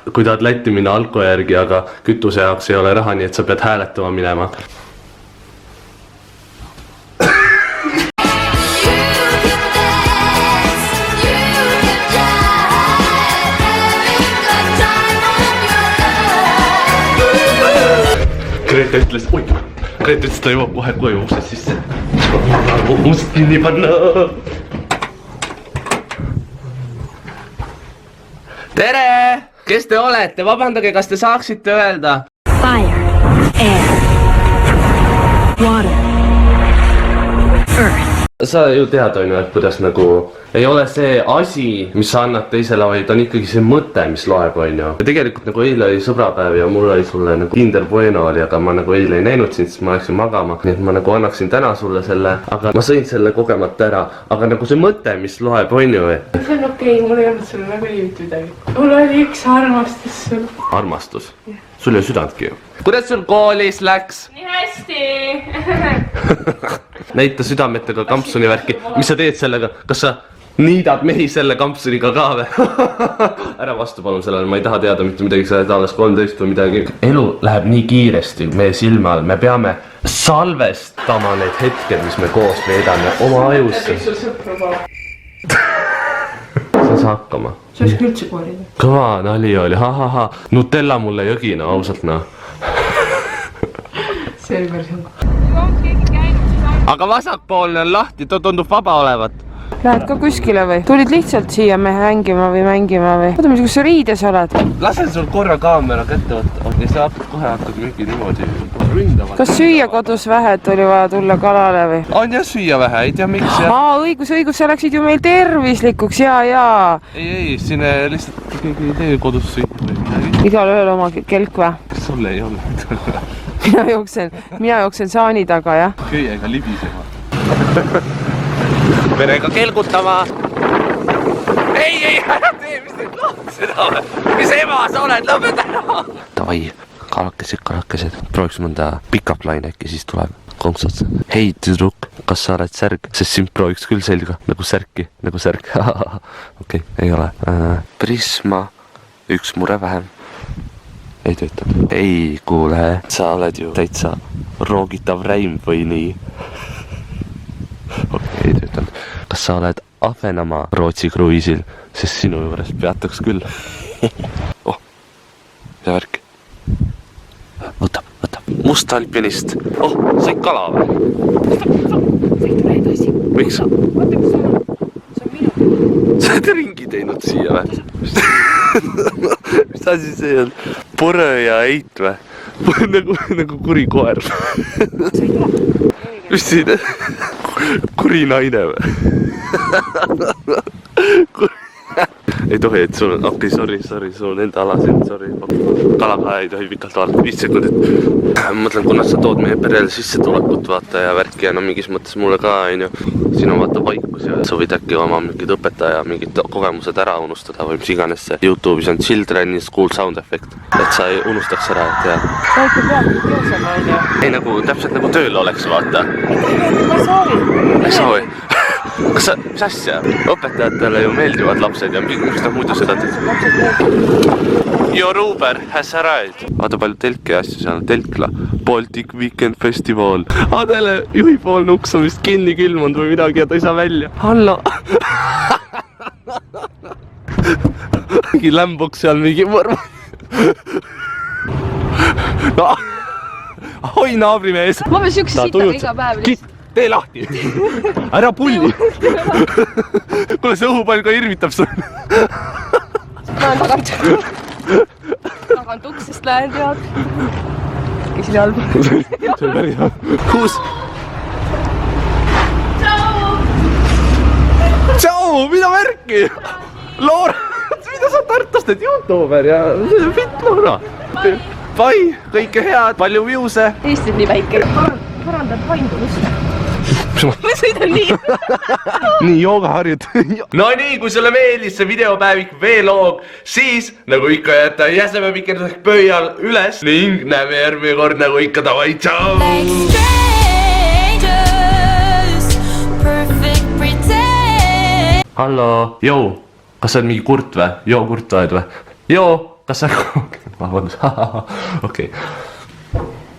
kui tahad Lätti minna alko järgi, aga kütuse jaoks ei ole raha, nii et sa pead hääletama minema. Grete ütles, ta jõuab kohe koju uksest sisse. Ust kinni panna. Tere! Kes te olete? Vabandage, kas te saaksite öelda? Fire, air, water, earth. Sa ju tead, et kuidas nagu ei ole see asi, mis sa annad teisele, vaid on ikkagi see mõte, mis loeb, Ja tegelikult nagu eile oli sõbrapäev ja mul oli sulle nagu Kinder Bueno oli, aga ma nagu eile ei näinud sind, siis ma läksin magama. Nii et ma nagu annaksin täna sulle selle, aga ma sõin selle kogemata ära. Aga nagu see mõte, mis loeb, See on okei, mul ei olnud sulle nagu liivit midagi. Mul oli üks armastus sul. Armastus? Sul ei südantki ju. Kuidas sul koolis läks? Nii hästi! Näita südametega kampsuni värki. Mis sa teed sellega? Kas sa niidad mehi selle kampsuniga ka või? Ära vastu palun sellele, ma ei taha teada mitte midagi, sa oled alles 13 või midagi. Elu läheb nii kiiresti meie silma all, me peame salvestama need hetked, mis me koos veedame oma ajusse. Sul sõpru pole. Sa saa hakkama. Sa oleks üldse koolida. Kõva nali oli, ha-ha-ha. Nutella mulle jõgina, ausalt no. See oli päris hea. Aga vasakpoolne on lahti, ta tundub vaba olevat. Lähed ka kuskile või? Tulid lihtsalt siia mehe mängima või? Oota, mis sa riides oled? Lasen sul korra kaamera kätte võtta ja sa hakkad mingi niimoodi ründama. Kas süüa kodus vähe, et oli vaja tulla kalale või? On jah süüa vähe, ei tea miks jah. Õigus, sa läksid ju meil tervislikuks, jaa. Ei, siin lihtsalt keegi ei tee kodus süüa või midagi. Igal ühel oma kelk või? Sul ei ole. Mina jooksen saani taga, jah? Köiega libisema. Verega kelgutama. Ei, ära tee, mis te lahti seda või? Mis ema sa oled, lõpeta ära! Davai, kalakesed. Prooviks mõnda pick-up line äkki, siis tuleb konksad. Hei, tüdruk, kas sa oled särg? Sest sind prooviks küll selga, nagu särk. Okei, ei ole. Prisma, üks mure vähem. Ei töötanud. Ei, kuule, sa oled ju täitsa roogitav räim või nii. Okei, ei töötanud. Kas sa oled Ahvenamaa Rootsi kruiisil, sest sinu juures peatuks küll. Oh, mida värk? Võtab. Must alpinist. Oh, said kala või? Miks? Sa oled ringi teinud siia või? Mis asi see on? Pore ja eit või? Nagu kuri koer. Mis siin? Kuri naine või? Ei tohi, et sul on, okei, sorry, sul on enda ala siin, sorry. Kalaga ei tohi pikalt vaadata, 5 sekundit. Ma mõtlen, kuna sa tood meie perele sissetulekut vaata ja värki ja no mingis mõttes mulle ka, siin on vaata vaikus ja sa võid äkki oma mingid õpetaja, mingid kogemused ära unustada või mis iganes see. YouTube'is on Children in School Sound Effect, et sa ei unustaks ära, et jah. Väike peabki kiusama, Ei, nagu täpselt nagu tööl oleks, vaata. Ma Ei soovi. Kas sa, mis asja? Õpetajatele ju meeldivad lapsed ja miks nad muidu seda teed? Your Uber has arrived. Vaata palju telke asju seal on, telkla. Baltic Weekend Festival. Adele juhi poolne uks on vist kinni külmunud või midagi ja ta ei saa välja. Hallo. Mingi lämboks seal, mingi mõrm. No. Oi, naabrimees. Ma pean siukse sitaga iga päev lihtsalt. Tee lahti! Ära pulli! Kuule, see õhupall ka irvitab sul. Ma olen tagant uksest lähen tead. Käisin jalgu. See on päris hea. Kus? Tšau! Mida värki? Loora! Mida sa Tartust, et YouTuber ja fit Loora? Pai, kõike head, palju viuse. Eesti nii väike. Parandab paindumust. Ma sõidan nii. Nii, joogaharjud. No nii, kui sulle meeldis see videopäevik V-loog, siis nagu ikka jätta jäsemepikenduseks pöial üles ning näeme järgmine kord nagu ikka, davai, tšau! Hallo, joo, kas sa oled mingi kurt või? Joo, kurt oled või? Joo! kas sa... vabandust, okei.